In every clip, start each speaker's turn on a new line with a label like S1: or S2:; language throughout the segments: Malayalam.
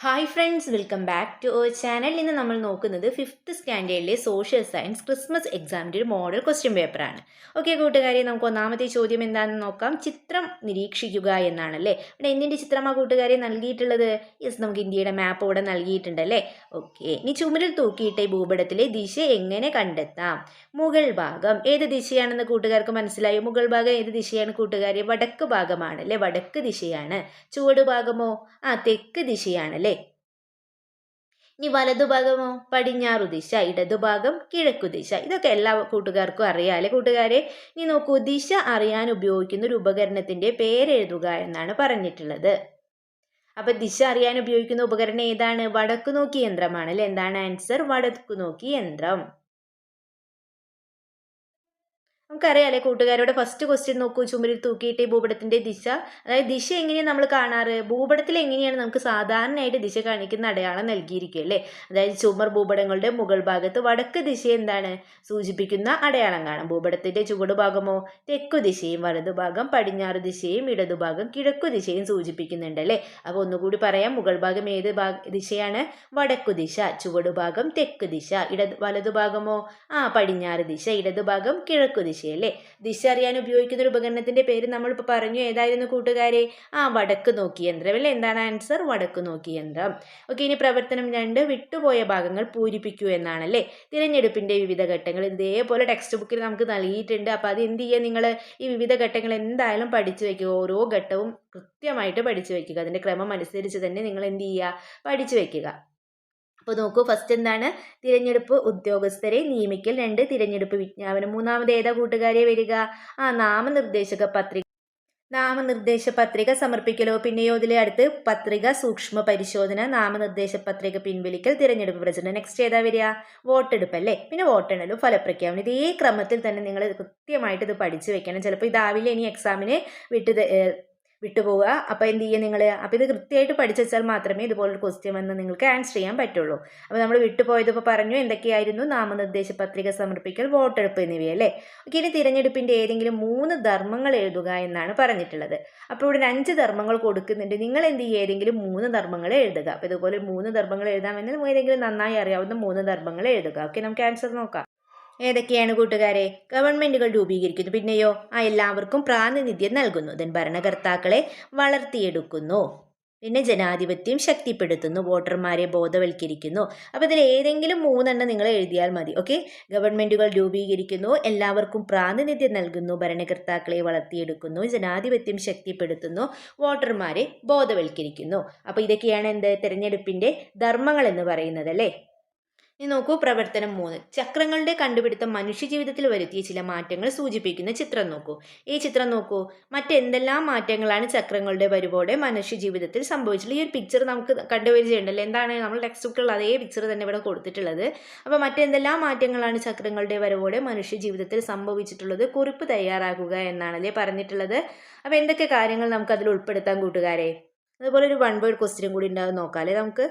S1: Hi friends, welcome back to our channel. ഇന്ന് നമ്മൾ നോക്കുന്നത് ഫിഫ്ത്ത് സ്റ്റാൻഡേർഡിലെ സോഷ്യൽ സയൻസ് ക്രിസ്മസ് എക്സാമിൻ്റെ ഒരു മോഡൽ ക്വസ്റ്റ്യൻ പേപ്പറാണ്. ഓക്കെ കൂട്ടുകാരെ, നമുക്ക് ഒന്നാമത്തെ ചോദ്യം എന്താണെന്ന് നോക്കാം. ചിത്രം നിരീക്ഷിക്കുക എന്നാണല്ലേ. ഇവിടെ എന്തിൻ്റെ ചിത്രമാണ് കൂട്ടുകാരെ നൽകിയിട്ടുള്ളത്? യെസ്, നമുക്ക് ഇന്ത്യയുടെ മാപ്പ് ഇവിടെ നൽകിയിട്ടുണ്ടല്ലേ. ഓക്കെ, ഇനി ചുമരിൽ തൂക്കിയിട്ട ഈ ഭൂപടത്തിലെ ദിശ എങ്ങനെ കണ്ടെത്താം? മുകൾ ഭാഗം ഏത് ദിശയാണെന്ന് കൂട്ടുകാർക്ക് മനസ്സിലായോ? മുകൾ ഭാഗം ഏത് ദിശയാണ് കൂട്ടുകാരെ? വടക്ക് ഭാഗമാണ് അല്ലേ, വടക്ക് ദിശയാണ്. ചുവട് ഭാഗമോ? തെക്ക് ദിശയാണല്ലേ. ഇനി വലതുഭാഗമോ? പടിഞ്ഞാറു ദിശ. ഇടതുഭാഗം കിഴക്കു ദിശ. ഇതൊക്കെ എല്ലാ കൂട്ടുകാർക്കും അറിയാം അല്ലെ കൂട്ടുകാരെ. ഇനി നോക്കൂ, ദിശ അറിയാൻ ഉപയോഗിക്കുന്ന ഒരു ഉപകരണത്തിന്റെ പേരെഴുതുക എന്നാണ് പറഞ്ഞിട്ടുള്ളത്. അപ്പൊ ദിശ അറിയാൻ ഉപയോഗിക്കുന്ന ഉപകരണം ഏതാണ്? വടക്കുനോക്കി യന്ത്രമാണ് അല്ലെ. എന്താണ് ആൻസർ? വടക്കുനോക്കി യന്ത്രം. നമുക്കറിയാലേ കൂട്ടുകാരോട് ഫസ്റ്റ് ക്വസ്റ്റ്യൻ നോക്കൂ. ചുമരിൽ തൂക്കിയിട്ട് ഈ ഭൂപടത്തിന്റെ ദിശ, അതായത് ദിശ എങ്ങനെയാണ് നമ്മൾ കാണാറ്? ഭൂപടത്തിൽ എങ്ങനെയാണ് നമുക്ക് സാധാരണയായിട്ട് ദിശ കാണിക്കുന്ന അടയാളം നൽകിയിരിക്കുക അല്ലേ. അതായത് ചുമർ ഭൂപടങ്ങളുടെ മുകൾ ഭാഗത്ത് വടക്ക് ദിശ എന്താണ് സൂചിപ്പിക്കുന്ന അടയാളം കാണാം. ഭൂപടത്തിന്റെ ചുവട് ഭാഗമോ? തെക്കു ദിശയും, വലതുഭാഗം പടിഞ്ഞാറ് ദിശയും, ഇടതുഭാഗം കിഴക്കു ദിശയും സൂചിപ്പിക്കുന്നുണ്ട് അല്ലേ. അപ്പൊ ഒന്നുകൂടി പറയാം. മുകൾ ഭാഗം ഏത് ദിശയാണ്? വടക്കു ദിശ. ചുവടുഭാഗം തെക്ക് ദിശ. വലതുഭാഗമോ? പടിഞ്ഞാറ് ദിശ. ഇടതുഭാഗം കിഴക്കു ദിശ അല്ലേ. ദിശ അറിയാൻ ഉപയോഗിക്കുന്ന ഒരു ഉപകരണത്തിന്റെ പേര് നമ്മളിപ്പോൾ പറഞ്ഞു. ഏതായിരുന്നു കൂട്ടുകാരെ? വടക്ക് നോക്കി യന്ത്രം അല്ലേ. എന്താണ് ആൻസർ? വടക്ക് നോക്കി യന്ത്രം. ഓക്കെ, ഇനി പ്രവർത്തനം 2, വിട്ടുപോയ ഭാഗങ്ങൾ പൂരിപ്പിക്കൂ എന്നാണല്ലേ. തിരഞ്ഞെടുപ്പിന്റെ വിവിധ ഘട്ടങ്ങൾ ഇതേപോലെ ടെക്സ്റ്റ് ബുക്കിൽ നമുക്ക് നൽകിയിട്ടുണ്ട്. അപ്പൊ അത് എന്ത് ചെയ്യുക? നിങ്ങൾ ഈ വിവിധ ഘട്ടങ്ങൾ എന്തായാലും പഠിച്ചു വെക്കുക. ഓരോ ഘട്ടവും കൃത്യമായിട്ട് പഠിച്ചു വെക്കുക. അതിന്റെ ക്രമം അനുസരിച്ച് തന്നെ നിങ്ങൾ എന്ത് ചെയ്യുക? പഠിച്ചു വെക്കുക. അപ്പോൾ നോക്കൂ, ഫസ്റ്റ് എന്താണ്? തിരഞ്ഞെടുപ്പ് ഉദ്യോഗസ്ഥരെ നിയമിക്കൽ. 2, തിരഞ്ഞെടുപ്പ് വിജ്ഞാപനം. മൂന്നാമത് ഏതാ കൂട്ടുകാരെ വരിക? നാമനിർദ്ദേശ പത്രിക സമർപ്പിക്കലോ. പിന്നെയോ ഇതിലെ അടുത്ത് പത്രിക സൂക്ഷ്മ പരിശോധന, നാമനിർദ്ദേശ പത്രിക പിൻവലിക്കൽ, തിരഞ്ഞെടുപ്പ് പ്രചരണം. നെക്സ്റ്റ് ഏതാ വരിക? വോട്ടെടുപ്പ് അല്ലേ. പിന്നെ വോട്ടെണ്ണലും ഫലപ്രഖ്യാപനം. ഇതേ ക്രമത്തിൽ തന്നെ നിങ്ങൾ കൃത്യമായിട്ട് ഇത് പഠിച്ചു വെക്കണം. ചിലപ്പോൾ ഇതാവില്ല ഇനി എക്സാമിന് വിട്ടുപോവുക. അപ്പോൾ എന്ത് ചെയ്യുക നിങ്ങൾ? അപ്പോൾ ഇത് കൃത്യമായിട്ട് പഠിച്ചു വെച്ചാൽ മാത്രമേ ഇതുപോലൊരു ക്വസ്റ്റ്യൻ വന്ന് നിങ്ങൾക്ക് ആൻസർ ചെയ്യാൻ പറ്റുള്ളൂ. അപ്പോൾ നമ്മൾ വിട്ടുപോയത് ഇപ്പോൾ പറഞ്ഞു എന്തൊക്കെയായിരുന്നു? നാമനിർദ്ദേശ പത്രിക സമർപ്പിക്കൽ, വോട്ടെടുപ്പ് എന്നിവയല്ലേ. ഓക്കെ, ഇനി തിരഞ്ഞെടുപ്പിൻ്റെ ഏതെങ്കിലും 3 ധർമ്മങ്ങൾ എഴുതുക എന്നാണ് പറഞ്ഞിട്ടുള്ളത്. അപ്പോൾ ഇവിടെ 5 ധർമ്മങ്ങൾ കൊടുക്കുന്നുണ്ട്. നിങ്ങൾ എന്ത് ചെയ്യുക? ഏതെങ്കിലും 3 ധർമ്മങ്ങൾ എഴുതുക. അപ്പോൾ ഇതുപോലെ 3 ധർമ്മങ്ങൾ എഴുതാമെന്ന് ഏതെങ്കിലും നന്നായി അറിയാവുന്ന 3 ധർമ്മങ്ങൾ എഴുതുക. ഓക്കെ, നമുക്ക് ആൻസർ നോക്കാം. ഏതൊക്കെയാണ് കൂട്ടുകാരെ? ഗവൺമെന്റുകൾ രൂപീകരിക്കുന്നു. പിന്നെയോ? എല്ലാവർക്കും പ്രാതിനിധ്യം നൽകുന്നു. ദെൻ ഭരണകർത്താക്കളെ വളർത്തിയെടുക്കുന്നു. പിന്നെ ജനാധിപത്യം ശക്തിപ്പെടുത്തുന്നു. വോട്ടർമാരെ ബോധവൽക്കരിക്കുന്നു. അപ്പോൾ ഇതിൽ ഏതെങ്കിലും 3 നിങ്ങൾ എഴുതിയാൽ മതി. ഓക്കെ, ഗവൺമെന്റുകൾ രൂപീകരിക്കുന്നു, എല്ലാവർക്കും പ്രാതിനിധ്യം നൽകുന്നു, ഭരണകർത്താക്കളെ വളർത്തിയെടുക്കുന്നു, ജനാധിപത്യം ശക്തിപ്പെടുത്തുന്നു, വോട്ടർമാരെ ബോധവൽക്കരിക്കുന്നു. അപ്പോൾ ഇതൊക്കെയാണ് എന്ത്? തിരഞ്ഞെടുപ്പിന്റെ ധർമ്മങ്ങൾ എന്ന് പറയുന്നത് അല്ലേ. ഇനി നോക്കൂ, പ്രവർത്തനം 3, ചക്രങ്ങളുടെ കണ്ടുപിടുത്തം മനുഷ്യജീവിതത്തിൽ വരുത്തിയ ചില മാറ്റങ്ങൾ സൂചിപ്പിക്കുന്ന ചിത്രം നോക്കൂ. ഈ ചിത്രം നോക്കൂ. മറ്റെന്തെല്ലാം മാറ്റങ്ങളാണ് ചക്രങ്ങളുടെ വരവോടെ മനുഷ്യജീവിതത്തിൽ സംഭവിച്ചിട്ടുള്ളത്? ഈ ഒരു പിക്ചർ നമുക്ക് കണ്ടുപരിചയമുണ്ടല്ലോ. എന്താണ്? നമ്മൾ ടെക്സ്റ്റ് ബുക്കിലുള്ള അതേ പിക്ചർ തന്നെ ഇവിടെ കൊടുത്തിട്ടുള്ളത്. അപ്പോൾ മറ്റെന്തെല്ലാം മാറ്റങ്ങളാണ് ചക്രങ്ങളുടെ വരവോടെ മനുഷ്യജീവിതത്തിൽ സംഭവിച്ചിട്ടുള്ളത്? കുറിപ്പ് തയ്യാറാക്കുക എന്നാണല്ലേ പറഞ്ഞിട്ടുള്ളത്. അപ്പോൾ എന്തൊക്കെ കാര്യങ്ങൾ നമുക്ക് അതിൽ ഉൾപ്പെടുത്താൻ കൂട്ടുകാരെ? അതുപോലെ ഒരു 1 വേർഡ് ക്വസ്റ്റ്യൻ കൂടി ഉണ്ടാകും. നോക്കാല്ലേ നമുക്ക്.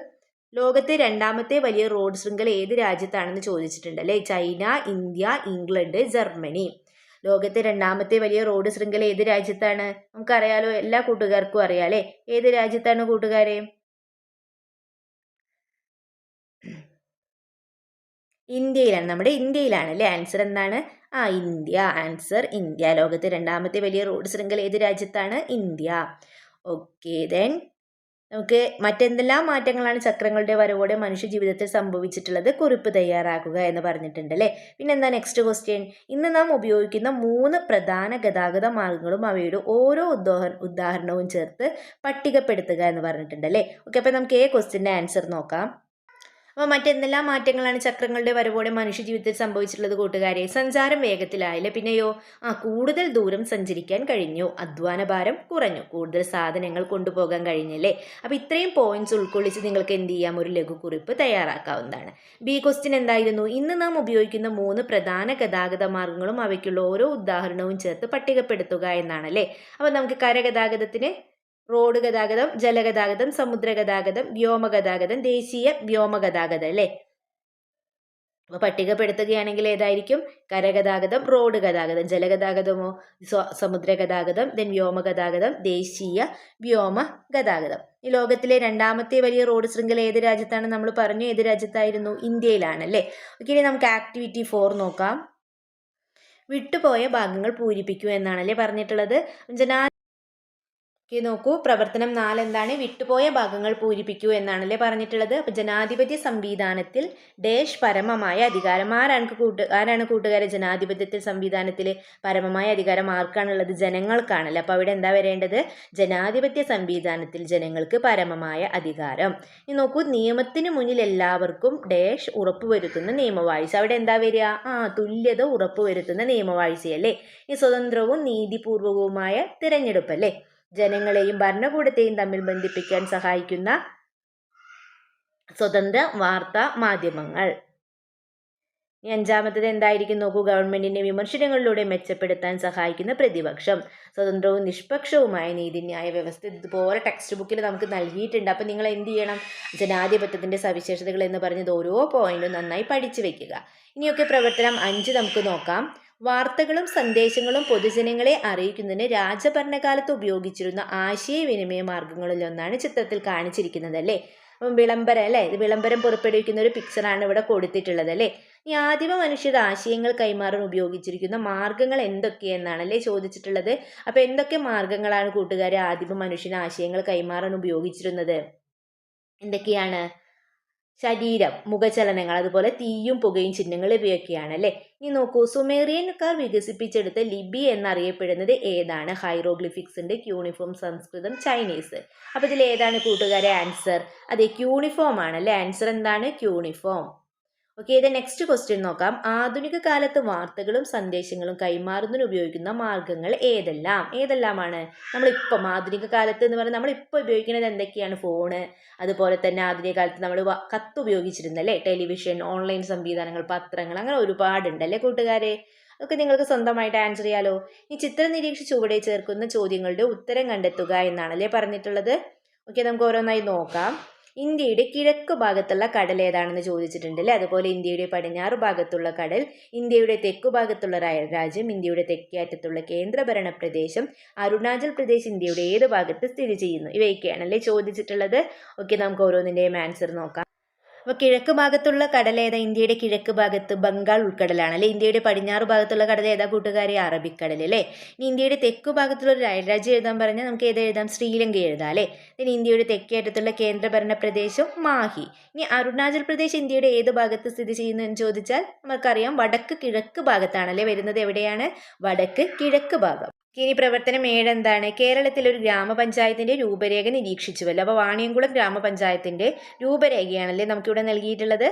S1: ലോകത്തെ 2ാമത്തെ വലിയ റോഡ് ശൃംഖല ഏത് രാജ്യത്താണെന്ന് ചോദിച്ചിട്ടുണ്ട് അല്ലേ. China, India, England, Germany. ലോകത്തെ 2ാമത്തെ വലിയ റോഡ് ശൃംഖല ഏത് രാജ്യത്താണ്? നമുക്കറിയാലോ, എല്ലാ കൂട്ടുകാർക്കും അറിയാലേ. ഏത് രാജ്യത്താണ് കൂട്ടുകാരെ? ഇന്ത്യയിലാണ്. നമ്മുടെ ഇന്ത്യയിലാണ് അല്ലേ. ആൻസർ എന്താണ്? ഇന്ത്യ. Answer India. ലോകത്തെ 2ാമത്തെ വലിയ റോഡ് ശൃംഖല ഏത് രാജ്യത്താണ്? ഇന്ത്യ. ഓക്കെ, ദെൻ നമുക്ക് മറ്റെന്തെല്ലാം മാറ്റങ്ങളാണ് ചക്രങ്ങളുടെ വരവോടെ മനുഷ്യ ജീവിതത്തിൽ സംഭവിച്ചിട്ടുള്ളത്? കുറിപ്പ് തയ്യാറാക്കുക എന്ന് പറഞ്ഞിട്ടുണ്ട് അല്ലേ. പിന്നെ എന്താ നെക്സ്റ്റ് ക്വസ്റ്റ്യൻ? ഇന്ന് നാം ഉപയോഗിക്കുന്ന 3 പ്രധാന ഗതാഗത മാർഗങ്ങളും അവയുടെ ഓരോ ഉദാഹരണവും ചേർത്ത് പട്ടികപ്പെടുത്തുക എന്ന് പറഞ്ഞിട്ടുണ്ട് അല്ലേ. ഓക്കെ, അപ്പോൾ നമുക്ക് ക്വസ്റ്റ്യൻ്റെ ആൻസർ നോക്കാം. അപ്പോൾ മറ്റെന്തെല്ലാം മാറ്റങ്ങളാണ് ചക്രങ്ങളുടെ വരവോടെ മനുഷ്യജീവിതത്തിൽ സംഭവിച്ചിട്ടുള്ളത് കൂട്ടുകാരെ? സഞ്ചാരം വേഗത്തിലായില്ല. പിന്നെയോ? കൂടുതൽ ദൂരം സഞ്ചരിക്കാൻ കഴിഞ്ഞു, അധ്വാനഭാരം കുറഞ്ഞു, കൂടുതൽ സാധനങ്ങൾ കൊണ്ടുപോകാൻ കഴിഞ്ഞല്ലേ. അപ്പോൾ ഇത്രയും പോയിന്റ്സ് ഉൾക്കൊള്ളിച്ച് നിങ്ങൾക്ക് എന്ത് ചെയ്യാം? ഒരു ലഘുക്കുറിപ്പ് തയ്യാറാക്കാവുന്നതാണ്. ബി ക്വസ്റ്റ്യൻ എന്തായിരുന്നു? ഇന്ന് നാം ഉപയോഗിക്കുന്ന 3 പ്രധാന ഗതാഗത മാർഗങ്ങളും അവയ്ക്കുള്ള ഓരോ ഉദാഹരണവും ചേർത്ത് പട്ടികപ്പെടുത്തുക എന്നാണല്ലേ. അപ്പോൾ നമുക്ക് കരഗതാഗതത്തിന് റോഡ് ഗതാഗതം, ജലഗതാഗതം, സമുദ്രഗതാഗതം, വ്യോമഗതാഗതം, ദേശീയ വ്യോമഗതാഗതം അല്ലേ. അപ്പോൾ പട്ടികപ്പെടുത്തുകയാണെങ്കിൽ ഏതായിരിക്കും? കരഗതാഗതം, റോഡ് ഗതാഗതം, ജലഗതാഗതമോ, സമുദ്ര ഗതാഗതം, ദെൻ വ്യോമഗതാഗതം, ദേശീയ വ്യോമ ഗതാഗതം. ഈ ലോകത്തിലെ രണ്ടാമത്തെ വലിയ റോഡ് ശൃംഖല ഏത് രാജ്യത്താണ്? നമ്മൾ പറഞ്ഞു ഏത് രാജ്യത്തായിരുന്നു? ഇന്ത്യയിലാണ് അല്ലേ. ഓക്കെ, ഇനി നമുക്ക് ആക്ടിവിറ്റി 4 നോക്കാം. വിട്ടുപോയ ഭാഗങ്ങൾ പൂരിപ്പിക്കൂ എന്നാണല്ലേ പറഞ്ഞിട്ടുള്ളത്. നോക്കൂ, പ്രവർത്തനം 4 എന്താണ്? വിട്ടുപോയ ഭാഗങ്ങൾ പൂരിപ്പിക്കൂ എന്നാണല്ലേ പറഞ്ഞിട്ടുള്ളത്. അപ്പോൾ ജനാധിപത്യ സംവിധാനത്തിൽ ഡേഷ് പരമമായ അധികാരം. ആരാണ് കൂട്ടുകാരെ ജനാധിപത്യ സംവിധാനത്തിൽ പരമമായ അധികാരം ആർക്കാണുള്ളത്? ജനങ്ങൾക്കാണല്ലോ. അപ്പോൾ അവിടെ എന്താ വരേണ്ടത്? ജനാധിപത്യ സംവിധാനത്തിൽ ജനങ്ങൾക്ക് പരമമായ അധികാരം. ഇനി നോക്കൂ, നിയമത്തിന് മുന്നിൽ എല്ലാവർക്കും ഡേഷ് ഉറപ്പുവരുത്തുന്ന നിയമവാഴ്ച. അവിടെ എന്താ വരിക? തുല്യത ഉറപ്പുവരുത്തുന്ന നിയമവാഴ്ചയല്ലേ. ഈ സ്വതന്ത്രവും നീതിപൂർവകവുമായ തിരഞ്ഞെടുപ്പ് അല്ലേ. ജനങ്ങളെയും ഭരണകൂടത്തെയും തമ്മിൽ ബന്ധിപ്പിക്കാൻ സഹായിക്കുന്ന സ്വതന്ത്ര വാർത്താ മാധ്യമങ്ങൾ. ഇനി 5-മത്തേത് എന്തായിരിക്കും നോക്കൂ? ഗവൺമെന്റിന്റെ വിമർശനങ്ങളിലൂടെ മെച്ചപ്പെടുത്താൻ സഹായിക്കുന്ന പ്രതിപക്ഷം. സ്വതന്ത്രവും നിഷ്പക്ഷവുമായ നീതിന്യായ വ്യവസ്ഥ. ഇതുപോലെ ടെക്സ്റ്റ് ബുക്കിൽ നമുക്ക് നൽകിയിട്ടുണ്ട്. അപ്പം നിങ്ങൾ എന്ത് ചെയ്യണം? ജനാധിപത്യത്തിന്റെ സവിശേഷതകൾ എന്ന് പറഞ്ഞത് ഓരോ പോയിന്റും നന്നായി പഠിച്ചു വെക്കുക. ഇനിയൊക്കെ പ്രവർത്തനം 5 നമുക്ക് നോക്കാം. വാർത്തകളും സന്ദേശങ്ങളും പൊതുജനങ്ങളെ അറിയിക്കുന്നതിന് രാജഭരണകാലത്ത് ഉപയോഗിച്ചിരുന്ന ആശയവിനിമയ മാർഗങ്ങളിൽ ഒന്നാണ് ചിത്രത്തിൽ കാണിച്ചിരിക്കുന്നത് അല്ലേ. അപ്പം വിളംബരം അല്ലേ, ഇത് വിളംബരം പുറപ്പെടുവിക്കുന്ന ഒരു പിക്ചറാണ് ഇവിടെ കൊടുത്തിട്ടുള്ളത് അല്ലേ. ഈ ആദിമ മനുഷ്യർ ആശയങ്ങൾ കൈമാറാൻ ഉപയോഗിച്ചിരിക്കുന്ന മാർഗങ്ങൾ എന്തൊക്കെയെന്നാണല്ലേ ചോദിച്ചിട്ടുള്ളത്. അപ്പോൾ എന്തൊക്കെ മാർഗങ്ങളാണ് കൂട്ടുകാരെ ആദിമ മനുഷ്യന് ആശയങ്ങൾ കൈമാറാൻ ഉപയോഗിച്ചിരുന്നത്? എന്തൊക്കെയാണ്? ശരീരം, മുഖചലനങ്ങൾ, അതുപോലെ തീയും പുകയും ചിഹ്നങ്ങൾ ഇവയൊക്കെയാണ് അല്ലേ. ഇനി നോക്കൂ, സുമേറിയൻകാർ വികസിപ്പിച്ചെടുത്ത ലിപി എന്നറിയപ്പെടുന്നത് ഏതാണ്? ഹൈറോഗ്ലിഫിക്സ് ഉണ്ട്, ക്യൂണിഫോം, സംസ്കൃതം, ചൈനീസ്. അപ്പോൾ ഇതിൽ ഏതാണ് കൂട്ടുകാരെ ആൻസർ? അതെ, ക്യൂണിഫോം ആണ് അല്ലേ. ആൻസർ എന്താണ്? ക്യൂണിഫോം. ഓക്കെ, ഇത് നെക്സ്റ്റ് ക്വസ്റ്റ്യൻ നോക്കാം. ആധുനിക കാലത്ത് വാർത്തകളും സന്ദേശങ്ങളും കൈമാറുന്നതിന് ഉപയോഗിക്കുന്ന മാർഗങ്ങൾ ഏതെല്ലാമാണ്? നമ്മളിപ്പം ആധുനിക കാലത്ത് എന്ന് പറയുന്നത് നമ്മളിപ്പോൾ ഉപയോഗിക്കുന്നത് എന്തൊക്കെയാണ്? ഫോണ്, അതുപോലെ തന്നെ ആധുനിക കാലത്ത് നമ്മൾ കത്ത് ഉപയോഗിച്ചിരുന്നല്ലേ. ടെലിവിഷൻ, ഓൺലൈൻ സംവിധാനങ്ങൾ, പത്രങ്ങൾ, അങ്ങനെ ഒരുപാടുണ്ടല്ലേ കൂട്ടുകാരെ. അതൊക്കെ നിങ്ങൾക്ക് സ്വന്തമായിട്ട് ആൻസർ ചെയ്യാലോ. ഈ ചിത്രം നിരീക്ഷിച്ച് ചുവടെ ചേർക്കുന്ന ചോദ്യങ്ങളുടെ ഉത്തരം കണ്ടെത്തുക എന്നാണല്ലേ പറഞ്ഞിട്ടുള്ളത്. ഓക്കെ, നമുക്ക് ഓരോന്നായി നോക്കാം. ഇന്ത്യയുടെ കിഴക്ക് ഭാഗത്തുള്ള കടൽ ഏതാണെന്ന് ചോദിച്ചിട്ടുണ്ട് അല്ലേ. അതുപോലെ ഇന്ത്യയുടെ പടിഞ്ഞാറ് ഭാഗത്തുള്ള കടൽ, ഇന്ത്യയുടെ തെക്കു ഭാഗത്തുള്ള രാജ്യം, ഇന്ത്യയുടെ തെക്കേ അറ്റത്തുള്ള കേന്ദ്രഭരണ പ്രദേശം, അരുണാചൽ പ്രദേശ് ഇന്ത്യയുടെ ഏത് ഭാഗത്ത് സ്ഥിതി ചെയ്യുന്നു? ഇവയൊക്കെയാണല്ലേ ചോദിച്ചിട്ടുള്ളത്. ഓക്കെ, നമുക്ക് ഓരോന്നിൻ്റെയും ആൻസർ നോക്കാം. അപ്പോൾ കിഴക്ക് ഭാഗത്തുള്ള കടൽ ഏതാ? ഇന്ത്യയുടെ കിഴക്ക് ഭാഗത്ത് ബംഗാൾ ഉൾക്കടലാണ് അല്ലേ. ഇന്ത്യയുടെ പടിഞ്ഞാറ് ഭാഗത്തുള്ള കടൽ ഏതാ കൂട്ടുകാരെ? അറബിക്കടൽ അല്ലേ. ഇനി ഇന്ത്യയുടെ തെക്കു ഭാഗത്തുള്ള ഒരു അയൽരാജ്യം എഴുതാൻ പറഞ്ഞാൽ നമുക്ക് ഏത് എഴുതാം? ശ്രീലങ്ക എഴുതാം അല്ലേ. ഇനി ഇന്ത്യയുടെ തെക്കേ അറ്റത്തുള്ള കേന്ദ്രഭരണ പ്രദേശം മാഹി. ഇനി അരുണാചൽ പ്രദേശ് ഇന്ത്യയുടെ ഏത് ഭാഗത്ത് സ്ഥിതി ചെയ്യുന്നു എന്ന് ചോദിച്ചാൽ നമുക്കറിയാം വടക്ക് കിഴക്ക് ഭാഗത്താണല്ലേ വരുന്നത്. എവിടെയാണ്? വടക്ക് കിഴക്ക് ഭാഗം. ഇനി പ്രവർത്തനം 7 എന്താണ്? കേരളത്തിലെ ഒരു ഗ്രാമപഞ്ചായത്തിന്റെ രൂപരേഖ നിരീക്ഷിച്ചുവല്ലോ. അപ്പോൾ വാണിയംകുളം ഗ്രാമപഞ്ചായത്തിന്റെ രൂപരേഖയാണല്ലേ നമുക്കിവിടെ നൽകിയിട്ടുള്ളത്.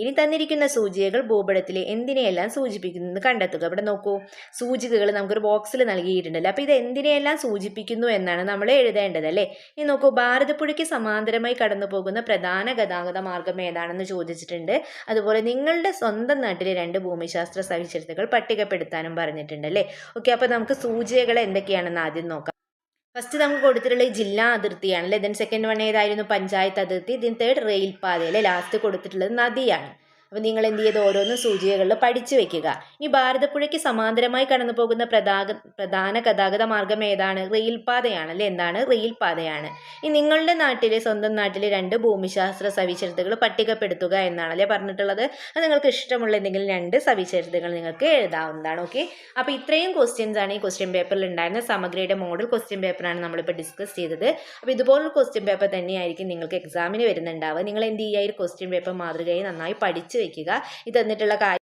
S1: ഇനി തന്നിരിക്കുന്ന സൂചികകൾ ഭൂപടത്തിലെ എന്തിനെയെല്ലാം സൂചിപ്പിക്കുന്നു കണ്ടെത്തുക. ഇവിടെ നോക്കൂ, സൂചികകൾ നമുക്കൊരു ബോക്സിൽ നൽകിയിട്ടുണ്ടല്ലോ. അപ്പോൾ ഇത് എന്തിനെയെല്ലാം സൂചിപ്പിക്കുന്നു എന്നാണ് നമ്മൾ എഴുതേണ്ടത് അല്ലേ. ഇനി നോക്കൂ, ഭാരതപ്പുഴയ്ക്ക് സമാന്തരമായി കടന്നു പോകുന്ന പ്രധാന ഗതാഗത മാർഗം ഏതാണെന്ന് ചോദിച്ചിട്ടുണ്ട്. അതുപോലെ നിങ്ങളുടെ സ്വന്തം നാട്ടിലെ 2 ഭൂമിശാസ്ത്ര സവിശേഷതകൾ പട്ടികപ്പെടുത്താനും പറഞ്ഞിട്ടുണ്ട് അല്ലേ. ഓക്കെ, അപ്പോൾ നമുക്ക് സൂചികകൾ എന്തൊക്കെയാണെന്ന് ആദ്യം നോക്കാം. ഫസ്റ്റ് നമുക്ക് കൊടുത്തിട്ടുള്ളത് ജില്ലാ അതിർത്തിയാണല്ലേ. ദെൻ സെക്കൻഡ് വൺ ഏതായിരുന്നു? പഞ്ചായത്ത് അതിർത്തി. Then third റെയിൽപാതയല്ലേ. ലാസ്റ്റ് കൊടുത്തിട്ടുള്ളത് നദിയാണ്. അപ്പോൾ നിങ്ങൾ എന്ത് ചെയ്ത് ഓരോന്നും സൂചികകളിൽ പഠിച്ചു വെക്കുക. ഇനി ഭാരതപ്പുഴയ്ക്ക് സമാന്തരമായി കടന്നു പോകുന്ന പ്രധാന ഗതാഗത മാർഗം ഏതാണ്? റെയിൽപാതയാണ് അല്ലേ. എന്താണ്? റെയിൽപാതയാണ്. ഇനി നിങ്ങളുടെ നാട്ടിലെ സ്വന്തം നാട്ടിലെ 2 ഭൂമിശാസ്ത്ര സവിശേഷതകൾ പട്ടികപ്പെടുത്തുക എന്നാണല്ലേ പറഞ്ഞിട്ടുള്ളത്. അത് നിങ്ങൾക്ക് ഇഷ്ടമുള്ള എന്തെങ്കിലും 2 സവിശേഷതകൾ നിങ്ങൾക്ക് എഴുതാവുന്നതാണ്. ഓക്കെ, അപ്പോൾ ഇത്രയും ക്വസ്റ്റ്യൻസ് ആണ് ഈ ക്വസ്റ്റ്യൻ പേപ്പറിൽ ഉണ്ടായിരുന്ന സമഗ്രയുടെ മോഡൽ ക്വസ്റ്റ്യൻ പേപ്പറാണ് നമ്മളിപ്പോൾ ഡിസ്കസ് ചെയ്തത്. അപ്പോൾ ഇതുപോലൊരു ക്വസ്റ്റ്യൻ പേപ്പർ തന്നെയായിരിക്കും നിങ്ങൾക്ക് എക്സാമിന് വരുന്നുണ്ടാവുക. നിങ്ങൾ എന്ത് ചെയ്യുക? ഈ ക്വസ്റ്റ്യൻ പേപ്പർ മാതൃകയായി നന്നായി പഠിച്ചു വെക്കുക. ഇത് തന്നിട്ടുള്ള